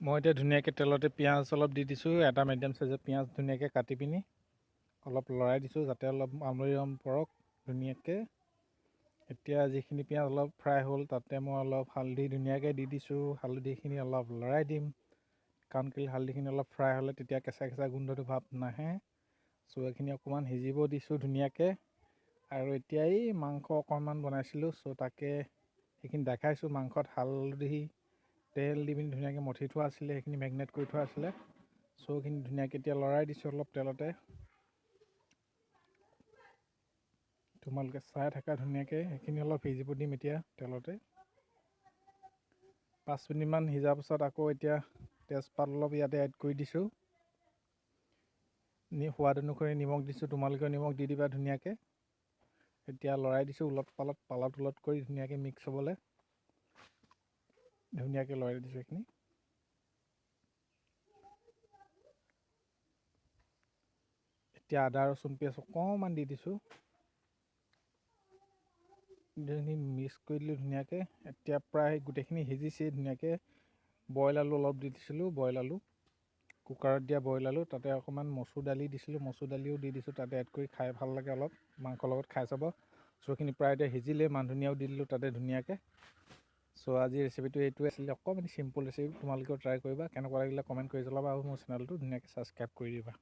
মই এতিয়া ধুনীয়াকৈ তেলতে পিঁয়াজ অলপ দি দিছোঁ, এটা মিডিয়াম চাইজৰ পিঁয়াজ ধুনীয়াকৈ কাটি পিনি অলপ লৰাই দিছোঁ যাতে অলপ আমলৰি ৰং পৰক ধুনীয়াকৈ। এতিয়া যিখিনি পিঁয়াজ অলপ ফ্ৰাই হ'ল তাতে মই অলপ হালধি ধুনীয়াকৈ দি দিছোঁ, হালধিখিনি অলপ লৰাই দিম কাৰণ কেলৈ হালধিখিনি অলপ ফ্ৰাই হ'লে তেতিয়া কেঁচা কেঁচা গোন্ধটো ভাৱ নাহে। চ' এইখিনি অকণমান সিজিব দিছোঁ ধুনীয়াকৈ। আৰু এতিয়া এই মাংস অকণমান বনাইছিলোঁ, চ' তাকে সেইখিনি দেখাইছোঁ। মাংসত হালধি তেল দি পিনি ধুনীয়াকৈ মঠি থোৱা আছিলে, সেইখিনি মেগনেট কৰি থোৱা আছিলে। চ' সেইখিনি ধুনীয়াকৈ এতিয়া লৰাই দিছোঁ অলপ তেলতে। তোমালোকে চাই থাকা ধুনীয়াকৈ, সেইখিনি অলপ সিজিব দিম এতিয়া তেলতে। 5 মিনিটমান সিজাৰ পাছত আকৌ এতিয়া তেজপাত অলপ ইয়াতে এড কৰি দিছোঁ। সোৱাদ অনুসৰি নিমখ দিছোঁ, তোমালোকেও নিমখ দি দিবা ধুনীয়াকৈ। এতিয়া লৰাই দিছোঁ পালত উলট কৰি ধুনীয়াকৈ মিক্স হ'বলৈ ধুনীয়াকৈ লৰাই দিছোঁ এইখিনি। এতিয়া আদা ৰচুন পেষ্ট অকণমান দি দিছোঁ, গোটেইখিনি মিক্স কৰি দিলোঁ ধুনীয়াকৈ। এতিয়া প্ৰায় গোটেইখিনি সিজিছে ধুনীয়াকৈ। বইল আলু অলপ দি দিছিলোঁ, বইল আলু কুকাৰত দিয়া বইল আলু, তাতে অকণমান মচুৰ দালি দিছিলোঁ, মচুৰ দালিও দি দিছোঁ তাতে এড কৰি, খাই ভাল লাগে অলপ মাংসৰ লগত খাই চাব। চ' এইখিনি প্ৰায় এতিয়া সিজিলে, মান ধনিয়াও দি দিলোঁ তাতে ধুনীয়াকৈ। চ' আজি ৰেচিপিটো এইটোৱে আছিলে, অকণমান চিম্পুল ৰেচিপি, তোমালোকেও ট্ৰাই কৰিবা। কেনেকুৱা লাগিলে কমেণ্ট কৰি জনাবা আৰু মোৰ চেনেলটো ধুনীয়াকৈ ছাবস্ক্ৰাইব কৰি দিবা।